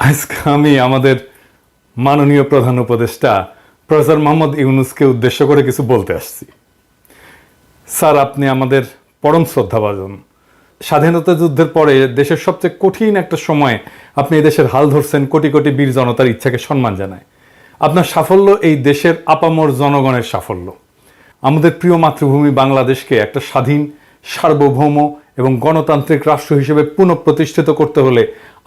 আজকে আমি আমাদের মাননীয় প্রধান উপদেষ্টা প্রফেসর মোহাম্মদ ইউনূসকে উদ্দেশ্য করে কিছু বলতে আসছি। স্যার, আপনি আমাদের পরম শ্রদ্ধাভাজন। স্বাধীনতা যুদ্ধের পরে দেশের সবচেয়ে কঠিন একটা সময়ে আপনি এই দেশের হাল ধরছেন, কোটি কোটি বীর জনতার ইচ্ছাকে সম্মান জানায়। আপনার সাফল্য এই দেশের আপামর জনগণের সাফল্য। আমাদের প্রিয় মাতৃভূমি বাংলাদেশকে একটা স্বাধীন, সার্বভৌম এবং গণতান্ত্রিক রাষ্ট্র হিসেবে পুনঃপ্রতিষ্ঠিত করতে হলে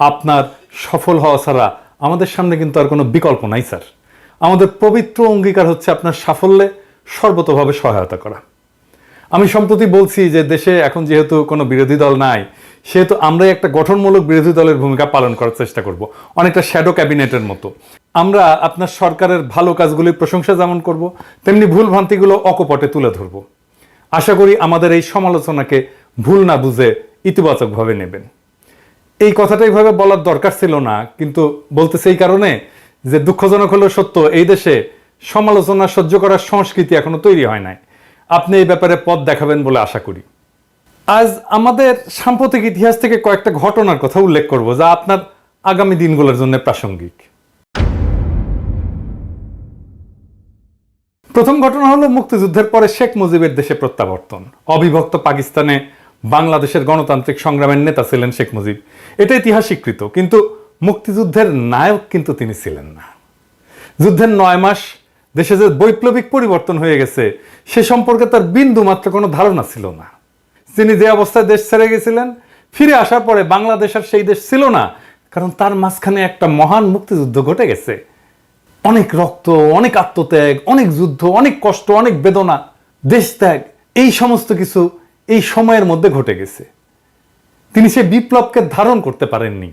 আপনার সফল হওয়া ছাড়া আমাদের সামনে কিন্তু আর কোনো বিকল্প নাই স্যার। আমাদের পবিত্র অঙ্গীকার হচ্ছে আপনার সাফল্যে সর্বতোভাবে সহায়তা করা। আমি সম্প্রতি বলছি যে দেশে এখন যেহেতু কোনো বিরোধী দল নাই, সেহেতু আমরাই একটা গঠনমূলক বিরোধী দলের ভূমিকা পালন করার চেষ্টা করব, অনেকটা শ্যাডো ক্যাবিনেটের মতো। আমরা আপনার সরকারের ভালো কাজগুলির প্রশংসা যেমন করব, তেমনি ভুল ভ্রান্তিগুলো অকপটে তুলে ধরব। আশা করি আমাদের এই সমালোচনাকে ভুল না বুঝে ইতিবাচকভাবে নেবেন। এই কথাটা এইভাবে বলার দরকার ছিল না, কিন্তু বলতেছে এই কারণে যে দুঃখজনক হলেও সত্য, এই দেশে সমালোচনা সহ্য করার সংস্কৃতি এখনো তৈরি হয় নাই। আপনি এই ব্যাপারে পথ দেখাবেন বলে আশা করি। আজ আমাদের সাম্প্রতিক ইতিহাস থেকে কয়েকটা ঘটনার কথা উল্লেখ করব যা আপনার আগামী দিনগুলোর জন্য প্রাসঙ্গিক। প্রথম ঘটনা হলো মুক্তিযুদ্ধের পরে শেখ মুজিবের দেশে প্রত্যাবর্তন। অবিভক্ত পাকিস্তানে বাংলাদেশের গণতান্ত্রিক সংগ্রামের নেতা ছিলেন শেখ মুজিব, এটা ইতিহাস স্বীকৃত। কিন্তু মুক্তিযুদ্ধের নায়ক কিন্তু তিনি ছিলেন না। যুদ্ধের 9 মাস দেশে যে বৈপ্লবিক পরিবর্তন হয়ে গেছে সে সম্পর্কে তার বিন্দু মাত্র কোনো ধারণা ছিল না। তিনি যে অবস্থায় দেশ ছেড়ে গেছিলেন, ফিরে আসার পরে বাংলাদেশ আর সেই দেশ ছিল না, কারণ তার মাঝখানে একটা মহান মুক্তিযুদ্ধ ঘটে গেছে। অনেক রক্ত, অনেক আত্মত্যাগ, অনেক যুদ্ধ, অনেক কষ্ট, অনেক বেদনা, দেশ ত্যাগ, এই সমস্ত কিছু এই সময়ের মধ্যে ঘটে গেছে। তিনি সে বিপ্লবকে ধারণ করতে পারেননি,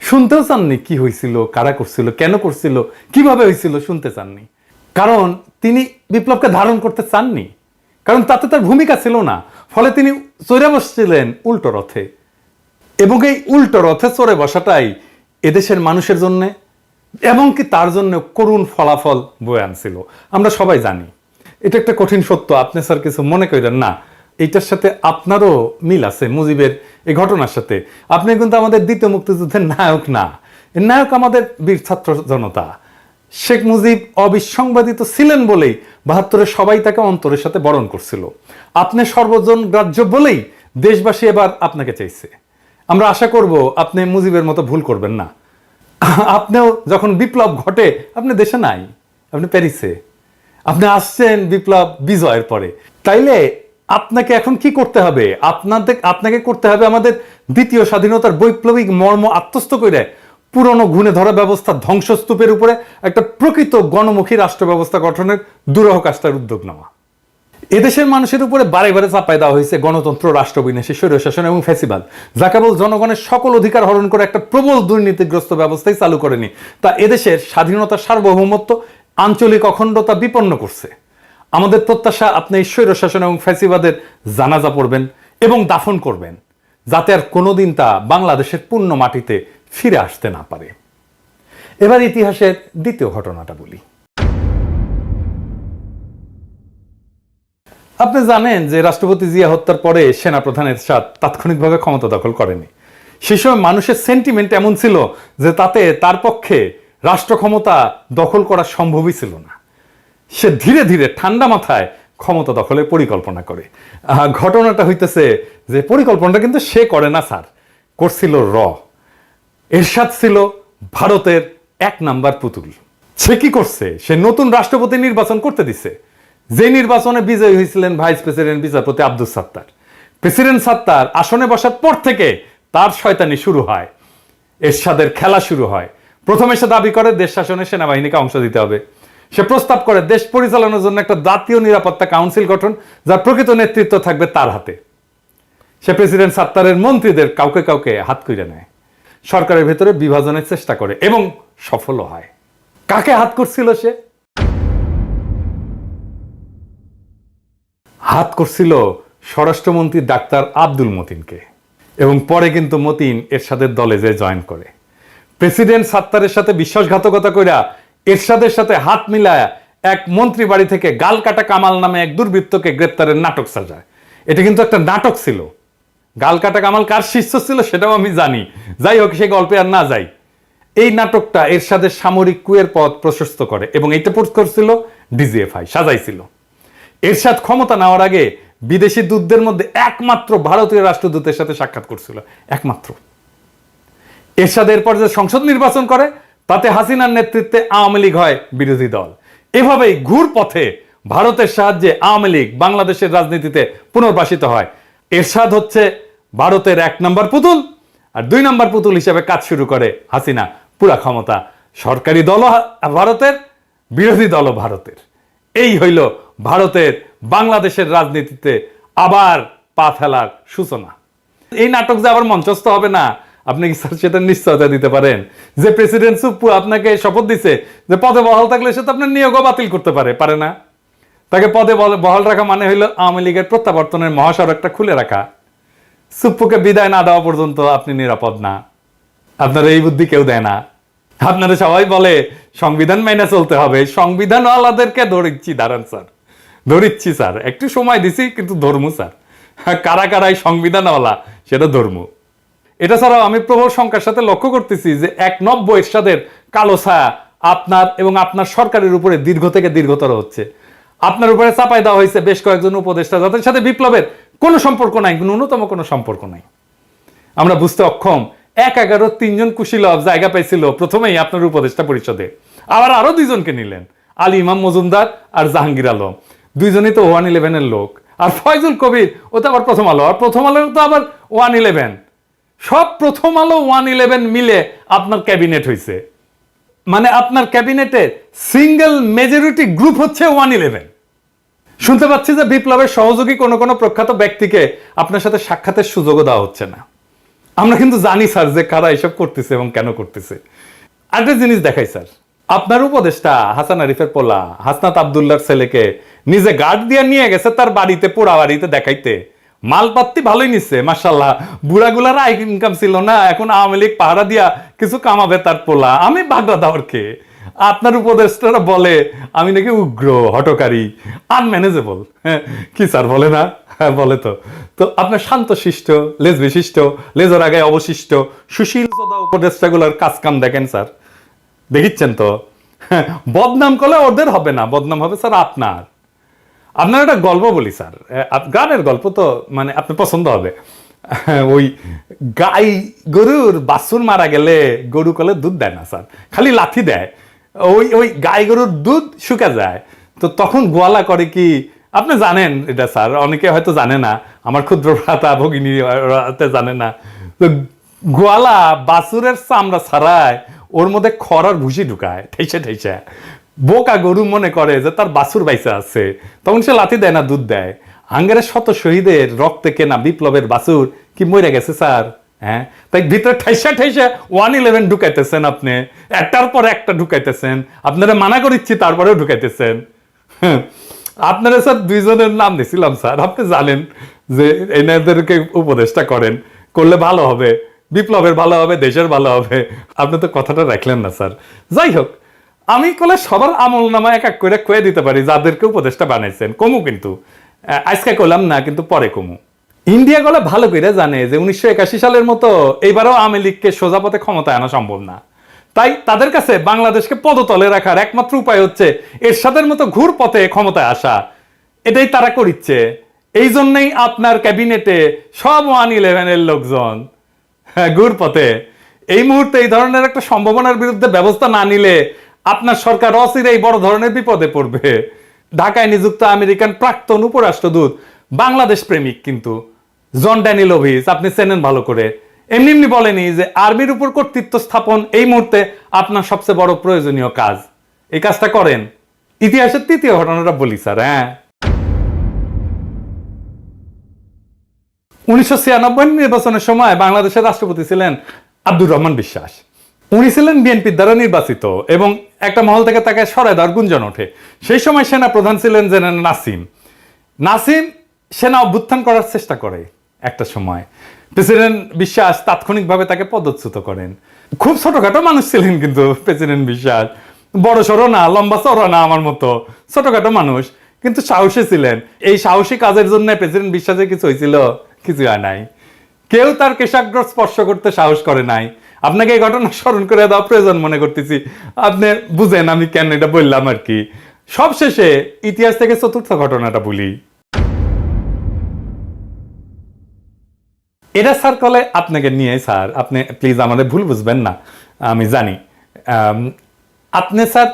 শুনতেও চাননি কি হয়েছিল, কারা করছিল, কেন করছিল, কিভাবে হয়েছিল, শুনতে চাননি। কারণ তিনি বিপ্লবকে ধারণ করতে চাননি, কারণ তাতে তার ভূমিকা ছিল না। ফলে তিনি চড়ে বসছিলেন উল্টো রথে, এবং এই উল্টো রথে চড়ে বসাটাই এদেশের মানুষের জন্য এবং কি তার জন্য করুণ ফলাফল বয়ে আনছিল। আমরা সবাই জানি, এটা একটা কঠিন সত্য। আপনি স্যার কিছু মনে করেন না, এইটার সাথে আপনারও মিল আছে মুজিবের এই ঘটনার সাথে। আপনি কিন্তু আমাদের দ্বিতীয় মুক্তিযুদ্ধের নায়ক না, এর নায়ক আমাদের বীর ছাত্র জনতা। শেখ মুজিব অবিসংবাদিত ছিলেন বলেই 72-এ সবাই তাকে অন্তরের সাথে বরণ করছিল। আপনি সর্বজন গ্রাহ্য বলেই দেশবাসী এবার আপনাকে চাইছে। আমরা আশা করব আপনি মুজিবের মতো ভুল করবেন না। আপনিও যখন বিপ্লব ঘটে আপনি দেশে নাই, আপনি প্যারিসে। আপনি আসছেন বিপ্লব বিজয়ের পরে। তাইলে আপনাকে এখন কি করতে হবে? আপনাকে করতে হবে আমাদের দ্বিতীয় স্বাধীনতার বৈপ্লবিক মর্ম আত্মস্থ করে পুরনো ঘুণে ধরা ব্যবস্থা ধ্বংসস্তূপের উপরে একটা প্রকৃত গণমুখী রাষ্ট্র ব্যবস্থা গঠনের দুরূহ কাজটার উদ্যোগ নেওয়া। এদেশের মানুষের উপরে বারে বারে চাপাই দেওয়া হয়েছে গণতন্ত্র, রাষ্ট্রবিনাশী স্বৈরশাসন এবং ফ্যাসিবাদ, যা কেবল জনগণের সকল অধিকার হরণ করে একটা প্রবল দুর্নীতিগ্রস্ত ব্যবস্থাই চালু করেনি, তা এদেশের স্বাধীনতা, সার্বভৌমত্ব, আঞ্চলিক অখণ্ডতা বিপন্ন করছে। আমাদের প্রত্যাশা আপনি এই স্বৈরশাসন এবং ফ্যাসিবাদের জানাজা পড়বেন এবং দাফন করবেন, যাতে আর কোনোদিন তা বাংলাদেশের পূর্ণ মাটিতে ফিরে আসতে না পারে। এবার ইতিহাসের দ্বিতীয় ঘটনাটা বলি। আপনি জানেন যে রাষ্ট্রপতি জিয়া হত্যার পরে সেনাপ্রধান এরশাদ তাৎক্ষণিকভাবে ক্ষমতা দখল করেনি। সে সময় মানুষের সেন্টিমেন্ট এমন ছিল যে তাতে তার পক্ষে রাষ্ট্র ক্ষমতা দখল করা সম্ভবই ছিল না। সে ধীরে ধীরে ঠান্ডা মাথায় ক্ষমতা দখলের পরিকল্পনা করে। ঘটনাটা হইতেছে যে পরিকল্পনাটা কিন্তু সে করে না স্যার, করছিল এরশাদ ছিল ভারতের 1 নাম্বার পুতুল। সে কি করছে? সে নতুন রাষ্ট্রপতি নির্বাচন করতে দিছে, যে নির্বাচনে বিজয়ী হয়েছিলেন ভাইস প্রেসিডেন্ট বিচারপতি আব্দুল সাত্তার। প্রেসিডেন্ট সাত্তার আসনে বসার পর থেকে তার শয়তানি শুরু হয়, এরশাদের খেলা শুরু হয়। প্রথমে সে দাবি করে দেশ শাসনে সেনাবাহিনীকে অংশ দিতে হবে। সে প্রস্তাব করে দেশ পরিচালনার জন্য একটা জাতীয় নিরাপত্তা কাউন্সিল গঠন, যার প্রকৃত নেতৃত্ব থাকবে তার হাতে। সে প্রেসিডেন্ট সাত্তারের মন্ত্রীদের কাউকে কাউকে হাত কইরা নেয়, সরকারের ভেতরে বিভাজনের চেষ্টা করে এবং সফল হয়। কাকে হাত করছিল সে? হাত করছিল স্বরাষ্ট্রমন্ত্রী ডাক্তার আব্দুল মতিনকে, এবং পরে কিন্তু মতিন এরশাদের দলে যে জয়েন করে। প্রেসিডেন্ট সাত্তারের সাথে বিশ্বাসঘাতকতা কইরা এরশাদের সাথে হাত মিলায় এক মন্ত্রী বাড়ি থেকে গাল কাটা কামাল নামে এক দুর্বৃত্তকে গ্রেপ্তারের নাটক সাজায়। এটা কিন্তু একটা নাটক ছিল। গাল কাটা কামাল কার শিষ্য ছিল সেটাও আমি জানি, যাই হোক সে গল্পে আর না যাই। এই নাটকটা এরশাদের সামরিক কুয়ের পথ প্রশস্ত করে এবং এটা পোস্ট করছিল ডিজিএফআই, সাজাইছিল। এরশাদ ক্ষমতা নেওয়ার আগে বিদেশি দূতদের মধ্যে একমাত্র ভারতীয় রাষ্ট্রদূতের সাথে সাক্ষাৎ করছিল, একমাত্র। এরশাদ এরপর যে সংসদ নির্বাচন করে তাতে হাসিনার নেতৃত্বে আওয়ামী লীগ হয় বিরোধী দল। এভাবেই ঘুর পথে ভারতের সাহায্যে আওয়ামী লীগ বাংলাদেশের রাজনীতিতে পুনর্বাসিত হয়। এরশাদ হচ্ছে ভারতের 1 নম্বর পুতুল, আর 2 নম্বর পুতুল হিসেবে কাজ শুরু করে হাসিনা। পুরা ক্ষমতা সরকারি দল ভারতের, বিরোধী দল ভারতের। এই হইল ভারতের বাংলাদেশের রাজনীতিতে আবার পা ফেলার সূচনা। এই নাটক যে আবার মঞ্চস্থ হবে না, আপনি কি স্যার সেটা নিশ্চয়তা দিতে পারেন? যে প্রেসিডেন্ট সুপ্পু আপনাকে শপথ দিছে যে পদে বহাল থাকলে সে তো আপনার নিয়োগও বাতিল করতে পারে, পারে না? তাকে পদে বহাল রাখা মানে হইল আওয়ামী লীগের প্রত্যাবর্তনের মহাসড়কটা খুলে রাখা। সুপ্পুকে বিদায় না দেওয়া পর্যন্ত আপনি নিরাপদ না। আপনারা এই বুদ্ধি কেউ দেয় না। আপনারা সবাই বলে সংবিধান মেনে চলতে হবে, সংবিধানওয়ালাদেরকে ধরিচ্ছি, দাঁড়ান স্যার, ধরিচ্ছি স্যার, একটু সময় দিছি কিন্তু ধর্ম স্যার, কারা কারাই সংবিধানওয়ালা সেটা ধর্ম। এটা ছাড়াও আমি প্রবল শঙ্কার সাথে লক্ষ্য করতেছি যে 1 এরশাদের কালো ছায়া আপনার এবং আপনার সরকারের উপরে দীর্ঘ থেকে দীর্ঘতর হচ্ছে। আপনার উপরে চাপাই দেওয়া হয়েছে বেশ কয়েকজন উপদেষ্টা যাদের সাথে বিপ্লবের কোনো সম্পর্ক নাই, ন্যূনতম কোনো সম্পর্ক নাই। আমরা বুঝতে অক্ষম 1-11 3 জন কুশীলভ জায়গা পাইছিল প্রথমেই আপনার উপদেষ্টা পরিষদে, আবার আরো 2 জনকে নিলেন, আলী ইমাম মজুমদার আর জাহাঙ্গীর আলম, 2 জনই তো 111-এর লোক। আর ফয়জুল কবির ও তো আবার প্রথম আলো, আর প্রথম আলো তো আবার 111। সব প্রথম আলো 111 মিলে আপনার ক্যাবিনেট হয়েছে। মানে আপনার ক্যাবিনেটে সিঙ্গেল মেজরিটি গ্রুপ হচ্ছে 111। শুনতে পাচ্ছি যে বিপ্লবের সহযোগী কোনো কোনো প্রখ্যাত ব্যক্তিকে আপনার সাথে সাক্ষাতের সুযোগও দেওয়া হচ্ছে না। আমরা কিন্তু জানি স্যার যে কারা এসব করতেছে এবং কেন করতেছে। আরেকটা জিনিস দেখাই স্যার, আপনার উপদেষ্টা হাসান আরিফের পোলা হাসনাত আব্দুল্লাহর ছেলেকে নিজে গার্ড দিয়ে নিয়ে গেছে তার বাড়িতে, পোড়া বাড়িতে দেখাইতে। মালপাত্তি ভালোই নিচ্ছে মাশাআল্লাহ, বুড়াগুলার আয় ইনকাম ছিল না, এখন আওয়ামী লীগ পাহারা দিয়া কিছু কামাবে তার পোলা। আমি বাগড়া দাওয়ারকে আপনার উপদেষ্টারা বলে আমি নাকি উগ্র, হটকারী, আনম্যানেজেবল। কি স্যার বলে না? হ্যাঁ বলে তো। তো আপনার শান্তশিষ্ট, লেজ বিশিষ্ট, লেজর আগে অবশিষ্ট সুশীল সদা উপদেষ্টাগুলোর কাজ কাম দেখেন স্যার, দেখিচ্ছেন তো। বদনাম করলে ওদের হবে না, বদনাম হবে স্যার আপনার। আপনার একটা গল্প বলি স্যার, গ্রামের গল্প তো, মানে আপনার পছন্দ হবে। ওই গাই গরুর বাছুর মারা গেলে গরু কলে দুধ দেয় না স্যার, খালি লাথি দেয়। ওই ওই গাই গরুর দুধ শুকা যায়। তো তখন গোয়ালা করে কি, আপনি জানেন এটা স্যার, অনেকে হয়তো জানে না, আমার ক্ষুদ্র ভ্রাতা ভগিনী জানে না। তো গোয়ালা বাছুরের চামড়া ছাড়ায় ওর মধ্যে খড়ার ভুসি ঢুকায় ঠেসে ঠেসে। বোকা গরু মনে করে যে তার বাছুর বাইসা আছে, তখন সে লাথি দেয় না, দুধ দেয়। হাঙ্গেরের শত শহীদের রক্তে কেনা বিপ্লবের বাছুর কি মরে গেছে স্যার? হ্যাঁ, তাই ভিতরে ঠাইসা ঠাইসা 111 ঢুকাইতেছেন আপনি, একটার পর একটা ঢুকাইতেছেন। আপনারা মানা করিচ্ছি তারপরেও ঢুকাইতেছেন। আপনারা স্যার 2 জনের নাম দিয়েছিলাম স্যার, আপনি জানেন যে এনাদেরকে উপদেষ্টা করেন, করলে ভালো হবে, বিপ্লবের ভালো হবে, দেশের ভালো হবে। আপনি তো কথাটা রাখলেন না স্যার। যাই হোক, আমি কলে সবার আমল নামা এক এক করে কয়ে দিতে পারি যাদেরকে উপদেষ্টা বানাইছেন, কমু কিন্তু আজকে করলাম না, কিন্তু পরে কমু। ইন্ডিয়া গলে ভালো করে জানে যে 1981 সালের মতো এইবারও আওয়ামী লীগকে সোজা পথে ক্ষমতায় আনা সম্ভব না। তাই তাদের কাছে বাংলাদেশকে পদতলে রাখার একমাত্র উপায় হচ্ছে এরশাদের মতো ঘুর পথে ক্ষমতায় আসা। এটাই তারা করিচ্ছে। এই জন্যই আপনার ক্যাবিনেটে সব 111-এর লোকজন ঘুর পথে। এই মুহূর্তে এই ধরনের একটা সম্ভাবনার বিরুদ্ধে ব্যবস্থা না নিলে আপনার সরকার অচিরেই বড় ধরনের বিপদে পড়বে। ঢাকায় নিযুক্ত আমেরিকান প্রাক্তন উপরাষ্ট্রদূত বাংলাদেশ প্রেমিক কিন্তু জন ড্যানিলোভিচ, আপনি চেনেন ভালো করে, এমনি এমনি বলেনি যে আর্মির উপর কর্তৃত্ব স্থাপন এই মুহূর্তে আপনার সবচেয়ে বড় প্রয়োজনীয় কাজ। এই কাজটা করেন। ইতিহাসের 3য় ঘটনাটা বলি স্যার। হ্যাঁ, 1996 নির্বাচনের সময় বাংলাদেশের রাষ্ট্রপতি ছিলেন আব্দুর রহমান বিশ্বাস। উনি ছিলেন বিএনপির দ্বারা নির্বাচিত এবং একটা মহল থেকে তাকে সরায় দেওয়ার গুঞ্জন ওঠে। সেই সময় সেনা প্রধান ছিলেন জেনারেল নাসিম। নাসিম সেনা অভ্যুত্থান করার চেষ্টা করে একটা সময়। প্রেসিডেন্ট বিশ্বাস তাৎক্ষণিকভাবে তাকে পদচ্যুত করেন। খুব ছোটখাটো মানুষ ছিলেন কিন্তু প্রেসিডেন্ট বিশ্বাস, বড় সড়ো না, লম্বা চড়ো না, আমার মতো ছোটখাটো মানুষ, কিন্তু সাহসী ছিলেন। এই সাহসী কাজের জন্য প্রেসিডেন্ট বিশ্বাসের কিছু হয়েছিল? কিছু হয় নাই। কেউ তার কেশাগ্র স্পর্শ করতে সাহস করে নাই। আপনাকে এই ঘটনা স্মরণ করে দেওয়া প্রয়োজন মনে করতেছি, আপনি বুঝেন আমি কেন এটা বললাম আর কি। সবশেষে ইতিহাস থেকে চতুর্থ ঘটনাটা বলি। এটা স্যার কলে আপনাকে নিয়ে, স্যার আপনি প্লিজ আমাদের ভুল বুঝবেন না, আমি জানি আপনি স্যার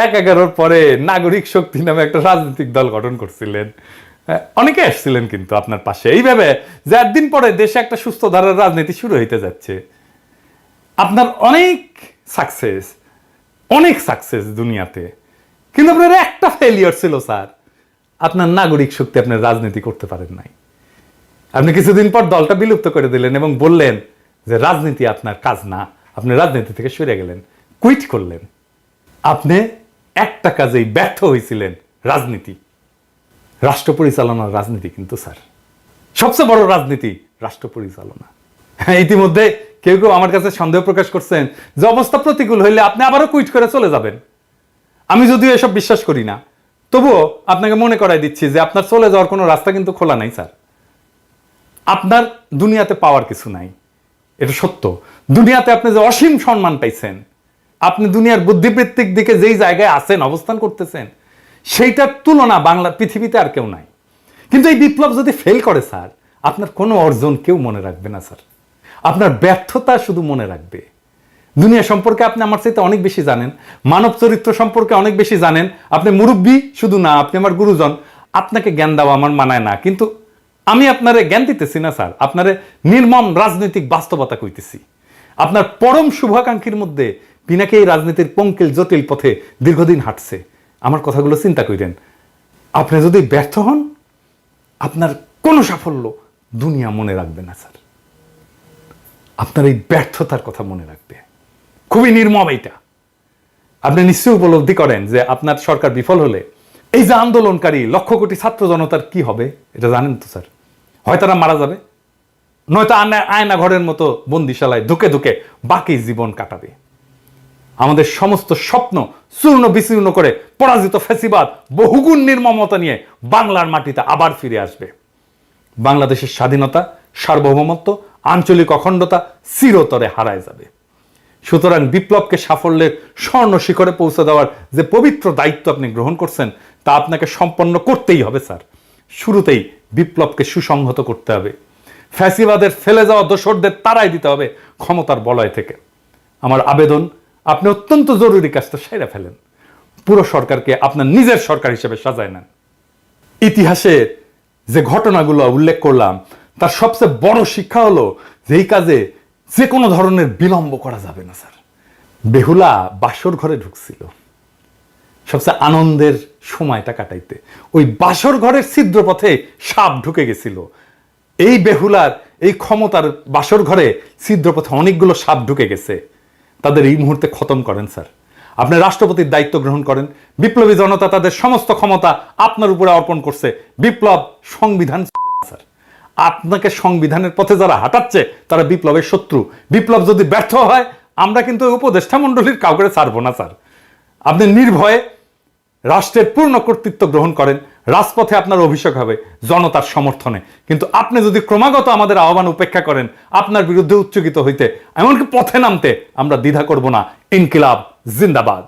১/১১ পরে নাগরিক শক্তি নামে একটা রাজনৈতিক দল গঠন করছিলেন, অনেকে আসছিলেন কিন্তু আপনার পাশে, এইভাবে যে একদিন পরে দেশে একটা সুস্থ ধারার রাজনীতি শুরু হইতে যাচ্ছে। আপনার অনেক সাকসেস দুনিয়াতে, কিন্তু আপনার একটা ফেলিয়ার ছিল স্যার, আপনার নাগরিক শক্তি আপনার রাজনীতি করতে পারেন নাই। আপনি কিছুদিন পর দলটা বিলুপ্ত করে দিলেন এবং বললেন যে রাজনীতি আপনার কাজ না, আপনি রাজনীতি থেকে সরে গেলেন, কুইট করলেন। আপনি একটা কাজেই ব্যর্থ হয়েছিলেন, রাজনীতি, রাষ্ট্র পরিচালনার রাজনীতি। কিন্তু স্যার সবচেয়ে বড় রাজনীতি রাষ্ট্র পরিচালনা। ইতিমধ্যে কেউ কেউ আমার কাছে সন্দেহ প্রকাশ করছেন যে অবস্থা প্রতিকূল হইলে আপনি আবারও কুইট করে চলে যাবেন। আমি যদিও এসব বিশ্বাস করি না, তবুও আপনাকে মনে করাই দিচ্ছি যে আপনার চলে যাওয়ার কোনো রাস্তা কিন্তু খোলা নাই স্যার। আপনার দুনিয়াতে পাওয়ার কিছু নাই, এটা সত্য। দুনিয়াতে আপনি যে অসীম সম্মান পাইছেন, আপনি দুনিয়ার বুদ্ধিবৃত্তিক দিকে যেই জায়গায় আছেন, অবস্থান করতেছেন, সেইটার তুলনা বাংলার পৃথিবীতে আর কেউ নাই। কিন্তু এই বিপ্লব যদি ফেল করে স্যার, আপনার কোনো অর্জন কেউ মনে রাখবে না স্যার, আপনার ব্যর্থতা শুধু মনে রাখবে। দুনিয়া সম্পর্কে আপনি আমার চাইতে অনেক বেশি জানেন, মানব চরিত্র সম্পর্কে অনেক বেশি জানেন। আপনি মুরব্বী শুধু না, আপনি আমার গুরুজন, আপনাকে জ্ঞান দেওয়া আমার মানায় না। কিন্তু আমি আপনারে জ্ঞান দিতেছি না স্যার, আপনারে নির্মম রাজনৈতিক বাস্তবতা কইতেছি। আপনার পরম শুভাকাঙ্ক্ষীর মধ্যে পিনাকে এই রাজনীতির পঙ্কিল জটিল পথে দীর্ঘদিন হাঁটছে। আমার কথাগুলো চিন্তা করেন। আপনি যদি ব্যর্থ হন, আপনার কোনো সাফল্য দুনিয়া মনে রাখবে না স্যার, আপনার এই ব্যর্থতার কথা মনে রাখবে। খুবই নির্মম এইটা। আপনি নিশ্চয়ই উপলব্ধি করেন যে আপনার সরকার বিফল হলে এই যে আন্দোলনকারী লক্ষ কোটি ছাত্র জনতার কি হবে, এটা জানেন তো স্যার? হয় তারা মারা যাবে, নয়তো আয়না ঘরের মতো বন্দিশালায় ধুকে ধুকে বাকি জীবন কাটাবে। আমাদের সমস্ত স্বপ্ন চূর্ণ বিচূর্ণ করে পরাজিত ফ্যাসিবাদ বহুগুণ নির্মমতা নিয়ে বাংলার মাটিতে আবার ফিরে আসবে। বাংলাদেশের স্বাধীনতা, সার্বভৌমত্ব, আঞ্চলিক অখণ্ডতা চিরতরে হারায় যাবে। সুতরাং বিপ্লবকে সাফল্যের স্বর্ণ শিখরে পৌঁছে দেওয়ার যে পবিত্র দায়িত্ব আপনি গ্রহণ করছেন, তা আপনাকে সম্পন্ন করতেই হবে স্যার। শুরুতেই বিপ্লবকে সুসংহত করতে হবে, ফ্যাসিবাদের ফেলে যাওয়া দোসরদের তাড়াই দিতে হবে ক্ষমতার বলয় থেকে। আমার আবেদন, আপনি অত্যন্ত জরুরি কাজটা সেরে ফেলেন, পুরো সরকারকে আপনার নিজের সরকার হিসেবে সাজায় নেন। ইতিহাসের যে ঘটনাগুলো উল্লেখ করলাম, তার সবচেয়ে বড় শিক্ষা হলো যে এই কাজে যে কোনো ধরনের বিলম্ব করা যাবে না স্যার। বেহুলা বাসর ঘরে ঢুকছিল সবচেয়ে আনন্দের সময়টা কাটাইতে, ওই বাসর ঘরের ছিদ্রপথে সাপ ঢুকে গেছিল। এই বেহুলার এই ক্ষমতার বাসর ঘরে ছিদ্রপথে অনেকগুলো সাপ ঢুকে গেছে, তাদের এই মুহূর্তে খতম করেন স্যার। আপনি রাষ্ট্রপতির দায়িত্ব গ্রহণ করেন, বিপ্লবী জনতা তাদের সমস্ত ক্ষমতা আপনার উপরে অর্পণ করছে। বিপ্লব সংবিধান স্যার, আপনাকে সংবিধানের পথে যারা হাঁটাচ্ছে তারা বিপ্লবের শত্রু। বিপ্লব যদি ব্যর্থ হয়, আমরা কিন্তু উপদেষ্টা মণ্ডলীর কাউকে ছাড়বো না স্যার। আপনি নির্ভয়ে রাষ্ট্রের পূর্ণ কর্তৃত্ব গ্রহণ করেন, রাজপথে আপনার অভিষেক হবে জনতার সমর্থনে। কিন্তু আপনি যদি ক্রমাগত আমাদের আহ্বান উপেক্ষা করেন, আপনার বিরুদ্ধে উচ্চকিত হইতে, এমনকি পথে নামতে আমরা দ্বিধা করব না। ইনকিলাব জিন্দাবাদ।